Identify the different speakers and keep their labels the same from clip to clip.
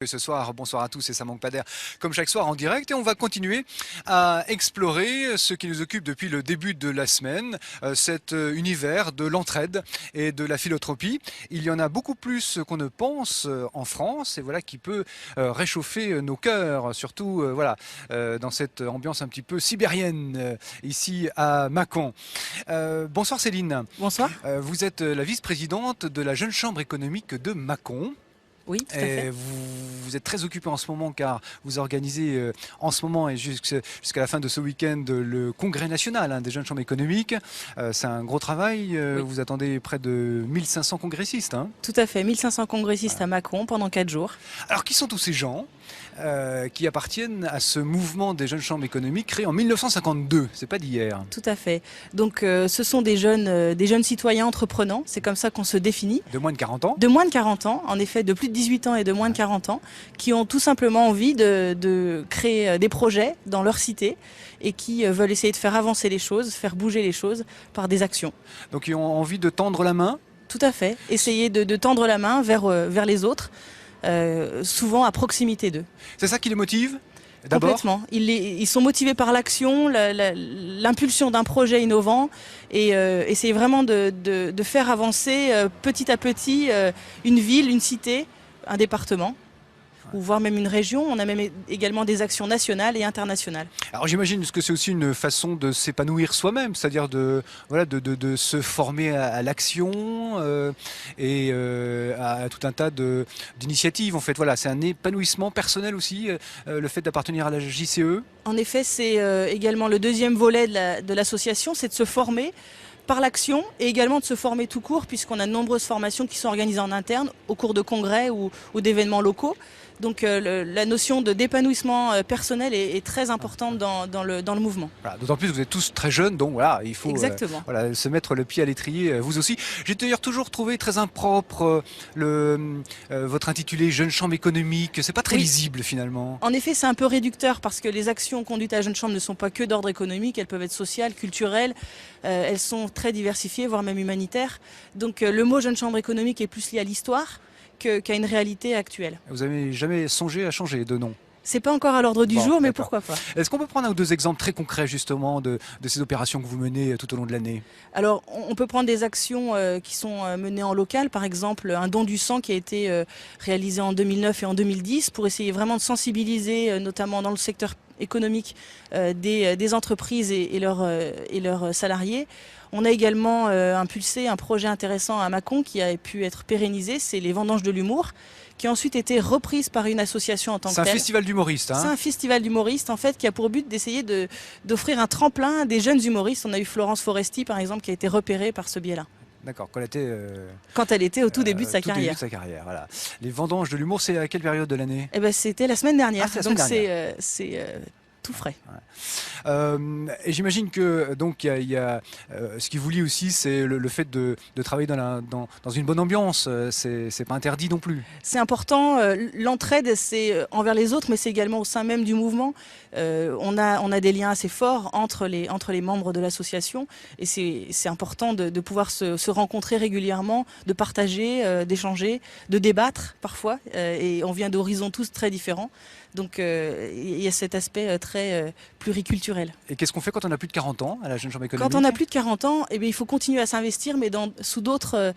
Speaker 1: Ce soir, bonsoir à tous, et ça manque pas d'air, comme chaque soir en direct, et on va continuer à explorer ce qui nous occupe depuis le début de la semaine, cet univers de l'entraide et de la philanthropie. Il y en a beaucoup plus qu'on ne pense en France, et voilà qui peut réchauffer nos cœurs, surtout dans cette ambiance un petit peu sibérienne ici à Mâcon. Bonsoir Céline.
Speaker 2: Bonsoir.
Speaker 1: Vous êtes la vice-présidente de la Jeune Chambre économique de Mâcon.
Speaker 2: Oui, tout à fait.
Speaker 1: Vous êtes très occupé en ce moment car vous organisez en ce moment et jusqu'à la fin de ce week-end le congrès national des jeunes chambres économiques. C'est un gros travail.
Speaker 2: Oui.
Speaker 1: Vous attendez près de 1500 congressistes.
Speaker 2: Tout à fait. 1500 congressistes à Mâcon pendant 4 jours.
Speaker 1: Alors qui sont tous ces gens qui appartiennent à ce mouvement des jeunes chambres économiques créé en 1952? C'est pas d'hier.
Speaker 2: Tout à fait. Donc ce sont des jeunes citoyens entreprenants. C'est comme ça qu'on se définit.
Speaker 1: De moins de 40 ans?
Speaker 2: De moins de 40 ans, en effet, de plus de 18 ans et de moins de 40 ans, qui ont tout simplement envie de créer des projets dans leur cité et qui veulent essayer de faire avancer les choses, faire bouger les choses par des actions.
Speaker 1: Donc ils ont envie de tendre la main?
Speaker 2: Tout à fait. Essayer de tendre la main vers les autres, souvent à proximité d'eux.
Speaker 1: C'est ça qui les motive? D'abord?
Speaker 2: Complètement. Ils sont motivés par l'action, l'impulsion d'un projet innovant et essayer vraiment de faire avancer petit à petit une ville, une cité, un département, ou voire même une région. On a même également des actions nationales et internationales.
Speaker 1: Alors j'imagine que c'est aussi une façon de s'épanouir soi-même, c'est-à-dire de se former à l'action et à tout un tas d'initiatives. En fait, voilà, c'est un épanouissement personnel aussi, le fait d'appartenir à la JCE.
Speaker 2: En effet, c'est également le deuxième volet de l'association, c'est de se former par l'action et également de se former tout court, puisqu'on a de nombreuses formations qui sont organisées en interne au cours de congrès ou d'événements locaux. Donc la notion d'épanouissement personnel est très importante dans le mouvement.
Speaker 1: Voilà, d'autant plus que vous êtes tous très jeunes, donc voilà, il faut se mettre le pied à l'étrier, vous aussi. J'ai d'ailleurs toujours trouvé très impropre votre intitulé Jeune Chambre économique, c'est pas très lisible finalement.
Speaker 2: En effet, c'est un peu réducteur parce que les actions conduites à la Jeune Chambre ne sont pas que d'ordre économique, elles peuvent être sociales, culturelles, elles sont très diversifiées, voire même humanitaires. Donc le mot Jeune Chambre économique est plus lié à l'histoire qu'à une réalité actuelle.
Speaker 1: Vous n'avez jamais songé à changer de nom?
Speaker 2: C'est pas encore à l'ordre du jour, mais pourquoi pas.
Speaker 1: Est-ce qu'on peut prendre un ou deux exemples très concrets justement de ces opérations que vous menez tout au long de l'année?
Speaker 2: Alors, on peut prendre des actions qui sont menées en local, par exemple un don du sang qui a été réalisé en 2009 et en 2010 pour essayer vraiment de sensibiliser, notamment dans le secteur économique, des entreprises et leurs salariés. On a également impulsé un projet intéressant à Mâcon qui a pu être pérennisé, c'est les vendanges de l'humour, qui a ensuite été reprise par une association en tant que telle.
Speaker 1: C'est un festival d'humoristes.
Speaker 2: C'est un festival d'humoristes en fait qui a pour but d'essayer d'offrir un tremplin à des jeunes humoristes. On a eu Florence Foresti par exemple qui a été repérée par ce biais-là.
Speaker 1: D'accord,
Speaker 2: quand elle était au tout début de sa carrière.
Speaker 1: Début de sa carrière, voilà. Les vendanges de l'humour, c'est à quelle période de l'année?
Speaker 2: Eh ben, c'était la semaine dernière,
Speaker 1: donc
Speaker 2: c'est tout frais.
Speaker 1: Ouais. Et j'imagine que donc il y a ce qui vous lie aussi, c'est le fait de travailler dans une bonne ambiance. C'est pas interdit non plus.
Speaker 2: C'est important. L'entraide, c'est envers les autres, mais c'est également au sein même du mouvement. On a des liens assez forts entre les membres de l'association, et c'est important de pouvoir se rencontrer régulièrement, de partager, d'échanger, de débattre parfois. Et on vient d'horizons tous très différents. Donc il y a cet aspect très pluriculturel.
Speaker 1: Et qu'est-ce qu'on fait quand on a plus de 40 ans à la Jeune Chambre économique?
Speaker 2: Quand on a plus de 40 ans, eh bien, il faut continuer à s'investir, mais sous d'autres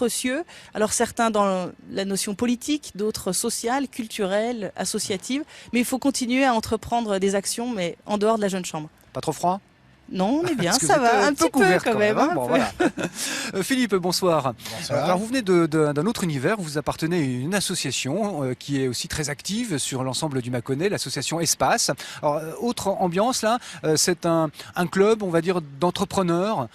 Speaker 2: cieux. Alors certains dans la notion politique, d'autres sociale, culturelle, associative. Mais il faut continuer à entreprendre des actions, mais en dehors de la Jeune Chambre.
Speaker 1: Pas trop froid?
Speaker 2: Non, on est bien, ça va, un petit peu quand même.
Speaker 1: Bon, voilà. Philippe, bonsoir.
Speaker 3: Bonsoir.
Speaker 1: Alors, vous venez d'un autre univers, vous appartenez à une association qui est aussi très active sur l'ensemble du Mâconnais, l'association Espace. Alors, autre ambiance là, c'est un club, on va dire, d'entrepreneurs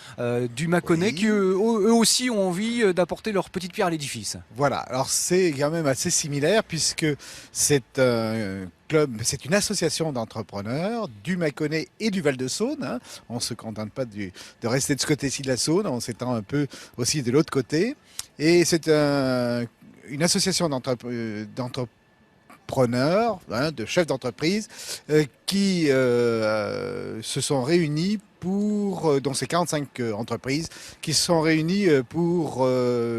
Speaker 1: du Mâconnais qui eux aussi ont envie d'apporter leur petite pierre à l'édifice.
Speaker 3: Voilà, alors c'est quand même assez similaire puisque c'est c'est une association d'entrepreneurs du Mâconnais et du Val-de-Saône. Hein. On ne se contente pas de rester de ce côté-ci de la Saône, on s'étend un peu aussi de l'autre côté. Et c'est une association d'entrepreneurs, de chefs d'entreprise, qui se sont réunis dont c'est 45 entreprises, qui se sont réunies pour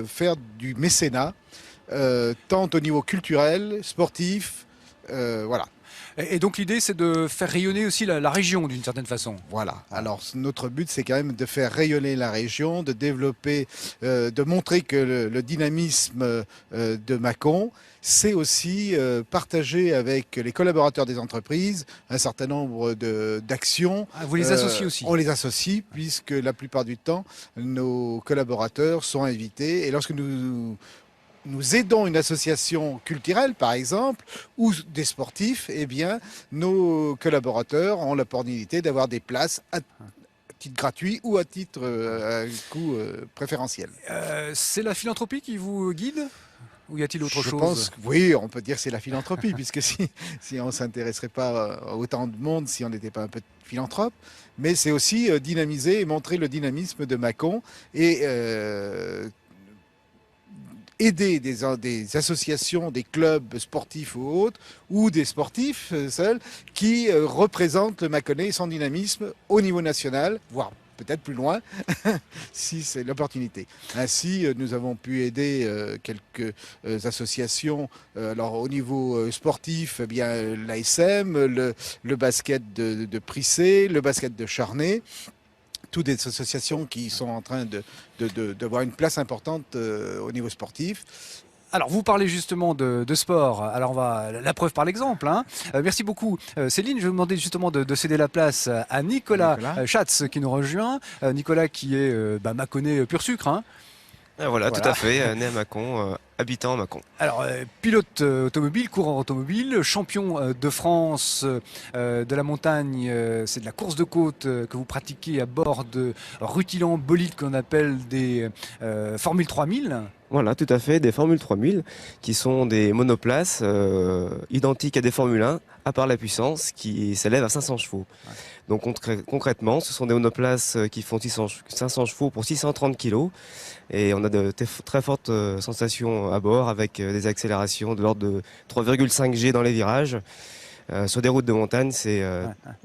Speaker 3: faire du mécénat tant au niveau culturel, sportif, voilà.
Speaker 1: Et donc l'idée, c'est de faire rayonner aussi la région d'une certaine façon.
Speaker 3: Voilà. Alors notre but, c'est quand même de faire rayonner la région, de développer, de montrer que le dynamisme de Mâcon, c'est aussi partager avec les collaborateurs des entreprises un certain nombre d'actions.
Speaker 1: Ah, vous les associez aussi?
Speaker 3: On les associe puisque la plupart du temps, nos collaborateurs sont invités. Et lorsque nous aidons une association culturelle, par exemple, ou des sportifs, eh bien, nos collaborateurs ont l'opportunité d'avoir des places à titre gratuit ou à titre à coût préférentiel.
Speaker 1: C'est la philanthropie qui vous guide? Ou y a-t-il autre chose?
Speaker 3: Je pense que oui, on peut dire que c'est la philanthropie, puisque si on ne s'intéresserait pas à autant de monde, si on n'était pas un peu philanthrope, mais c'est aussi dynamiser et montrer le dynamisme de Mâcon et aider des associations, des clubs sportifs ou autres, ou des sportifs seuls, qui représentent le Mâconnais et son dynamisme au niveau national, voire peut-être plus loin, si c'est l'opportunité. Ainsi, nous avons pu aider quelques associations. Alors, au niveau sportif, eh bien l'ASM, le basket de Prissé, le basket de Charnay, toutes des associations qui sont en train d'avoir une place importante au niveau sportif.
Speaker 1: Alors, vous parlez justement de sport. Alors, on va la preuve par l'exemple. Hein. Merci beaucoup, Céline. Je vais vous demander justement de céder la place à Nicolas Schatz qui nous rejoint. Nicolas qui est Mâconnais pur sucre. Hein.
Speaker 4: Voilà, tout à fait. Né à Mâcon, habitant à Mâcon.
Speaker 1: Alors, pilote automobile, coureur automobile, champion de France de la montagne, c'est de la course de côte que vous pratiquez à bord de rutilants bolides qu'on appelle des Formule 3000.
Speaker 4: Voilà, tout à fait, des Formule 3000 qui sont des monoplaces identiques à des Formule 1, à part la puissance qui s'élève à 500 chevaux. Ouais. Donc concrètement, ce sont des monoplaces qui font 500 chevaux pour 630 kg. Et on a de très fortes sensations à bord avec des accélérations de l'ordre de 3,5 G dans les virages. Sur des routes de montagne, c'est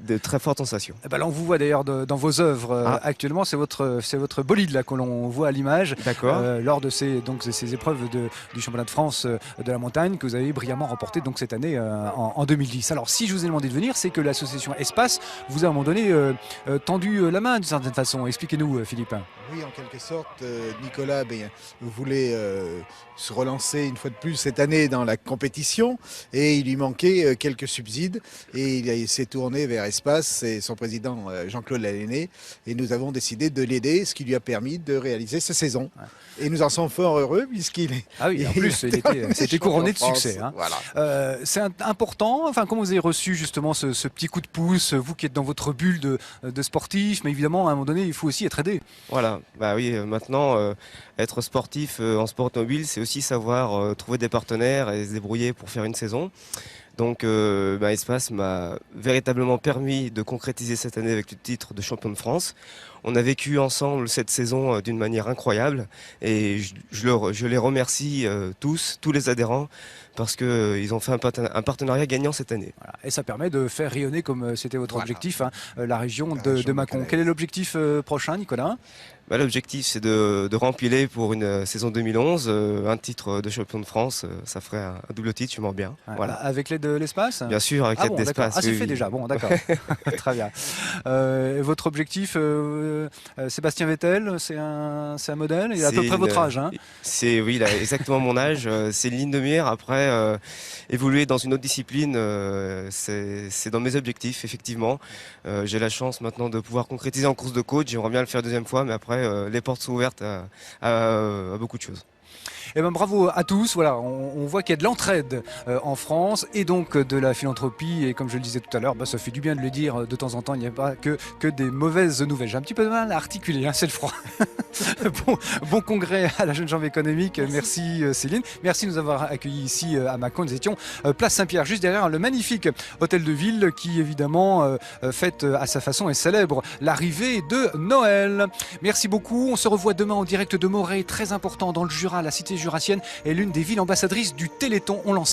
Speaker 4: de très fortes sensations.
Speaker 1: Eh ben là, on vous voit d'ailleurs dans vos œuvres actuellement, c'est votre bolide là que l'on voit à l'image lors de ces épreuves du championnat de France de la montagne que vous avez brillamment remporté donc cette année en 2010. Alors si je vous ai demandé de venir, c'est que l'association Espace vous a à un moment donné tendu la main d'une certaine façon. Expliquez-nous, Philippe.
Speaker 3: Oui, en quelque sorte, Nicolas voulait se relancer une fois de plus cette année dans la compétition et il lui manquait quelques subsides et il s'est tourné vers Espace et son président Jean-Claude Lalainé et nous avons décidé de l'aider, ce qui lui a permis de réaliser sa saison. Ouais. Et nous en sommes fort heureux puisqu'il est...
Speaker 1: Ah oui, en plus, c'était couronné de succès. Hein. Voilà. C'est important, enfin, comment vous avez reçu justement ce petit coup de pouce, vous qui êtes dans votre bulle de sportif, mais évidemment, à un moment donné, il faut aussi être aidé.
Speaker 4: Voilà, bah oui, maintenant, être sportif en sport automobile, c'est aussi savoir trouver des partenaires et se débrouiller pour faire une saison. Donc Espace m'a véritablement permis de concrétiser cette année avec le titre de champion de France. On a vécu ensemble cette saison d'une manière incroyable et je les remercie tous les adhérents parce qu'ils ont fait un partenariat gagnant cette année.
Speaker 1: Voilà. Et ça permet de faire rayonner, comme c'était votre objectif, hein, la région de Mâcon. Quel est l'objectif prochain, Nicolas ?
Speaker 4: L'objectif, c'est de rempiler pour une saison 2011 un titre de champion de France. Ça ferait un double titre, je m'en bien.
Speaker 1: Ouais, voilà. Avec l'aide de l'Espace ?
Speaker 4: Bien sûr, avec l'aide d'Espace.
Speaker 1: Ah, c'est fait déjà, bon, d'accord. Très bien. Votre objectif, Sébastien Vettel, c'est un modèle ? Il a à peu près votre âge. Hein ?
Speaker 4: Oui, il a exactement mon âge. C'est une ligne de mire. Après, évoluer dans une autre discipline, c'est dans mes objectifs, effectivement. J'ai la chance maintenant de pouvoir concrétiser en course de côte. J'aimerais bien le faire deuxième fois, mais après, les portes sont ouvertes à beaucoup de choses.
Speaker 1: Eh ben, bravo à tous. Voilà, on voit qu'il y a de l'entraide en France et donc de la philanthropie. Et comme je le disais tout à l'heure, ça fait du bien de le dire de temps en temps. Il n'y a pas que des mauvaises nouvelles. J'ai un petit peu de mal à articuler, hein, c'est le froid. bon congrès à la Jeune Jambe économique. Merci Céline. Merci de nous avoir accueillis ici à Mâcon. Nous étions place Saint-Pierre, juste derrière le magnifique hôtel de ville qui évidemment fête à sa façon et célèbre l'arrivée de Noël. Merci beaucoup. On se revoit demain en direct de Morée, très important dans le Jura. La cité jurassienne est l'une des villes ambassadrices du Téléthon. On lance